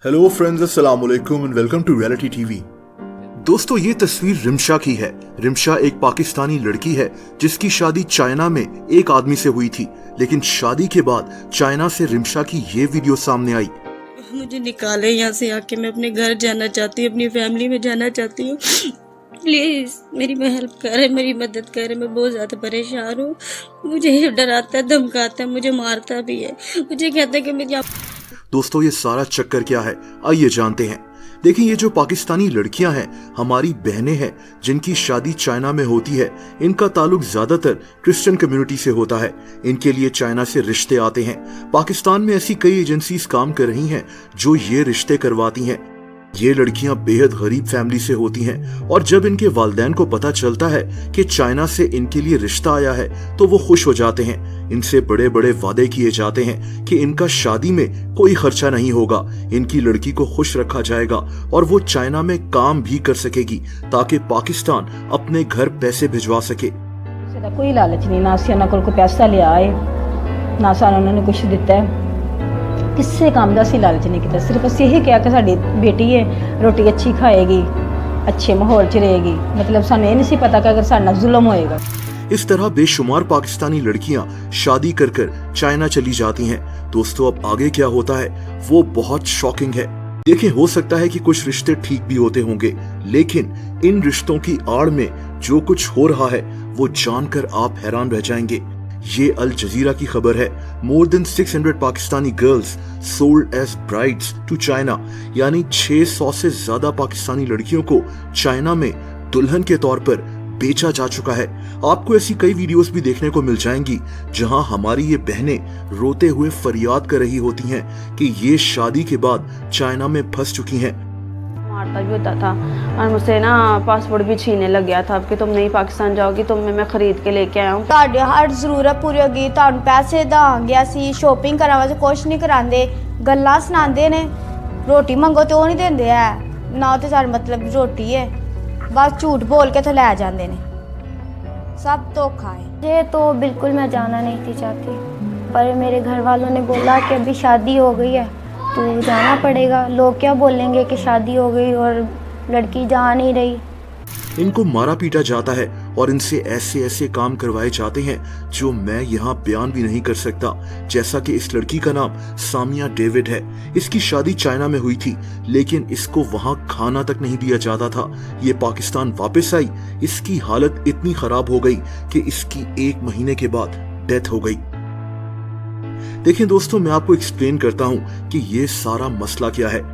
Hello friends, अस्सलाम वालेकुम and welcome to reality TV. दोस्तों, ये तस्वीर रिमशा की है। रिमशा एक पाकिस्तानी लड़की है जिसकी शादी चाइना में एक आदमी से हुई थी, लेकिन शादी के बाद चाइना से रिमशा की ये वीडियो सामने आई। मुझे निकाले यहाँ से आके, मैं अपने घर जाना चाहती हूँ, अपनी फैमिली में जाना चाहती हूँ। प्लीज़ मेरी हेल्प करे, मेरी मदद करे। मैं बहुत ज़्यादा परेशान हूँ। मुझे डराता है, धमकाता है, मुझे मारता भी है, मुझे कहता है कि मैं दोस्तों, ये सारा चक्कर क्या है, आइए जानते हैं। देखिए, ये जो पाकिस्तानी लड़कियां हैं, हमारी बहनें हैं जिनकी शादी चाइना में होती है। इनका ताल्लुक ज्यादातर क्रिश्चियन कम्युनिटी से होता है। इनके लिए चाइना से रिश्ते आते हैं। पाकिस्तान में ऐसी कई एजेंसीज काम कर रही हैं जो ये रिश्ते करवाती हैं। ये लड़कियां बेहद गरीब फैमिली से होती हैं और जब इनके वालिदैन को पता चलता है कि चाइना से इनके लिए रिश्ता आया है तो वो खुश हो जाते हैं। इनसे बड़े बड़े वादे किए जाते हैं कि इनका शादी में कोई खर्चा नहीं होगा, इनकी लड़की को खुश रखा जाएगा और वो चाइना में काम भी कर सकेगी ताकि पाकिस्तान अपने घर पैसे भिजवा सके। कोई लालच नहीं, ना असी उन्होंने कोई पैसा लिया है, ना सानू उन्होंने कुछ दिता है। किसी काम का असीं लालच नहीं किया, सिर्फ असीं यही कहा कि साडी बेटी है, रोटी अच्छी खाएगी, अच्छे माहौल च रहेगी। मतलब सानू ये नहीं पता कि अगर साडे नाल जुल्म होएगा। इस तरह बेशुमार पाकिस्तानी लड़कियां शादी कर कर चाइना चली जाती हैं। दोस्तों, अब आगे क्या होता है वो बहुत शॉकिंग है। देखिए, हो सकता है कि कुछ रिश्ते ठीक भी होते होंगे, लेकिन इन रिश्तों की आड़ में जो कुछ हो रहा है वो जानकर आप हैरान रह जाएंगे। ये अल जजीरा की खबर है। More than 600 Pakistani girls sold as brides to China, यानी 600 से ज्यादा पाकिस्तानी लड़कियों को चाइना में दुल्हन के तौर पर बेचा जा चुका है। आपको ऐसी कई वीडियोस भी देखने को मिल जाएंगी जहां हमारी ये बहनें रोते हुए फरियाद कर रही होती हैं कि ये शादी के बाद चाइना में फंस चुकी हैं। मारता भी होता था और मुझसे ना पासपोर्ट भी छीनने लग गया था कि तुम नहीं पाकिस्तान जाओगी, मैं खरीद के लेके आया हूँ। ਤੁਹਾਡੀ ਹਰ ਜ਼ਰੂਰਤ ਪੂਰੀ ਹੋਗੀ, ਤੁਹਾਨੂੰ ਪੈਸੇ ਦਾਂਗੇ, ਅਸੀਂ ਸ਼ੋਪਿੰਗ ਕਰਾਵਾਂਗੇ, ਕੁਛ ਨਹੀਂ ਕਰਾਂਦੇ, ਗੱਲਾਂ ਸੁਣਾਉਂਦੇ ਨੇ, ਰੋਟੀ ਮੰਗੋ ਤੇ ਉਹ ਨਹੀਂ ਦਿੰਦੇ ਐ, ਨਾ ਤੇ ਸਾਡਾ ਮਤਲਬ ਰੋਟੀ ਹੈ, बस झूठ बोल के तो ले जाते ने, सब धोखा है। ये तो बिल्कुल मैं जाना नहीं थी चाहती, पर मेरे घर वालों ने बोला कि अभी शादी हो गई है तो जाना पड़ेगा। लोग क्या बोलेंगे कि शादी हो गई और लड़की जा नहीं रही। इनको मारा पीटा जाता है और इनसे ऐसे ऐसे काम करवाए जाते हैं जो मैं यहाँ बयान भी नहीं कर सकता। जैसा कि इस लड़की का नाम सामिया डेविड है। इसकी शादी चाइना में हुई थी, लेकिन इसको वहाँ खाना तक नहीं दिया जाता था। ये पाकिस्तान वापस आई, इसकी हालत इतनी खराब हो गई कि इसकी 1 महीने के बाद डेथ हो गई। देखें दोस्तों, मैं आपको एक्सप्लेन करता हूँ कि ये सारा मसला क्या है।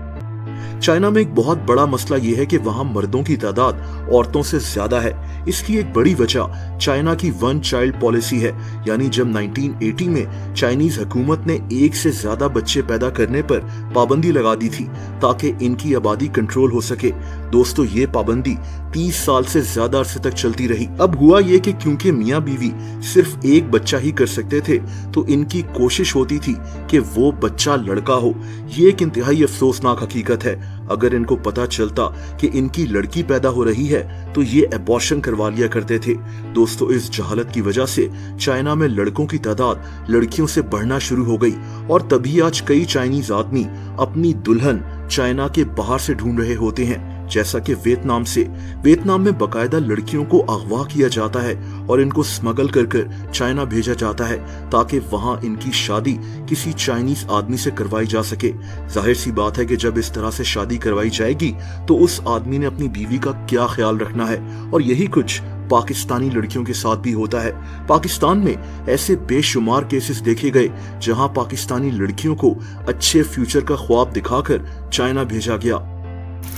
चाइना में एक बहुत बड़ा मसला यह है कि वहां मर्दों की तादाद औरतों से ज्यादा है। इसकी एक बड़ी वजह चाइना की 1 चाइल्ड पॉलिसी है, यानी जब 1980 में चाइनीज हुकूमत ने 1 से ज्यादा बच्चे पैदा करने पर पाबंदी लगा दी थी ताकि इनकी आबादी कंट्रोल हो सके। दोस्तों, ये पाबंदी 30 साल से ज्यादा अरसे तक चलती रही। अब हुआ ये कि क्योंकि मियाँ बीवी सिर्फ एक बच्चा ही कर सकते थे, तो इनकी कोशिश होती थी कि वो बच्चा लड़का हो। ये एक इंतहाई अफसोसनाक हकीकत है। अगर इनको पता चलता कि इनकी लड़की पैदा हो रही है तो ये एबॉर्शन करवा लिया करते थे। दोस्तों, इस जहालत की वजह से चाइना में लड़कों की तादाद लड़कियों से बढ़ना शुरू हो गई और तभी आज कई चाइनीज आदमी अपनी दुल्हन चाइना के बाहर से ढूंढ रहे होते हैं, जैसा कि वियतनाम से। वियतनाम में बकायदा लड़कियों को अगवा किया जाता है और इनको स्मगल कर कर चाइना भेजा जाता है ताकि वहां इनकी शादी किसी चाइनीज आदमी से करवाई जा सके। जाहिर सी बात है कि जब इस तरह से शादी करवाई जाएगी तो उस आदमी ने अपनी बीवी का क्या ख्याल रखना है, और यही कुछ पाकिस्तानी लड़कियों के साथ भी होता है। पाकिस्तान में ऐसे बेशुमार केसेस देखे गए जहां पाकिस्तानी लड़कियों को अच्छे फ्यूचर का ख्वाब दिखाकर चाइना भेजा गया।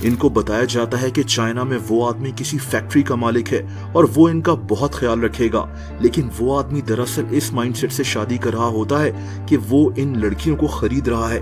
इनको बताया जाता है कि चाइना में वो आदमी किसी फैक्ट्री का मालिक है और वो इनका बहुत ख्याल रखेगा, लेकिन वो आदमी दरअसल इस माइंडसेट से शादी कर रहा होता है कि वो इन लड़कियों को खरीद रहा है।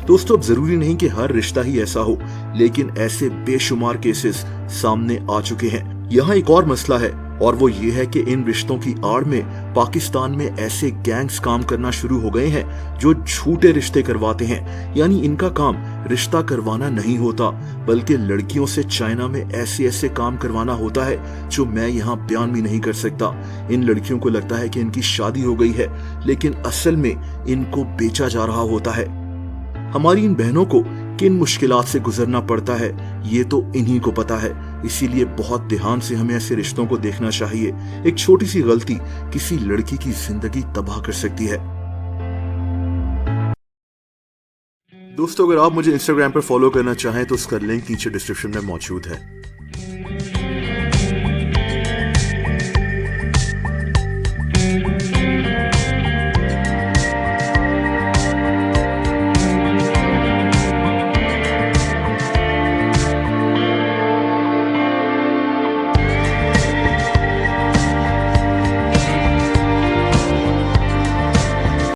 दोस्तों, अब जरूरी नहीं कि हर रिश्ता ही ऐसा हो, लेकिन ऐसे बेशुमार केसेस सामने आ चुके हैं। यहाँ एक और मसला है और वो ये है कि इन रिश्तों की आड़ में पाकिस्तान में ऐसे गैंग्स काम करना शुरू हो गए हैं जो झूठे रिश्ते करवाते हैं। यानी इनका काम रिश्ता करवाना नहीं होता, बल्कि लड़कियों से चाइना में ऐसे ऐसे काम करवाना होता है जो मैं यहाँ बयान भी नहीं कर सकता। इन लड़कियों को लगता है कि इनकी शादी हो गई है, लेकिन असल में इनको बेचा जा रहा होता है। हमारी इन बहनों को किन मुश्किलात से गुजरना पड़ता है ये तो इन्हीं को पता है। इसीलिए बहुत ध्यान से हमें ऐसे रिश्तों को देखना चाहिए। एक छोटी सी गलती किसी लड़की की जिंदगी तबाह कर सकती है। दोस्तों, अगर आप मुझे इंस्टाग्राम पर फॉलो करना चाहें तो उसका लिंक नीचे डिस्क्रिप्शन में मौजूद है।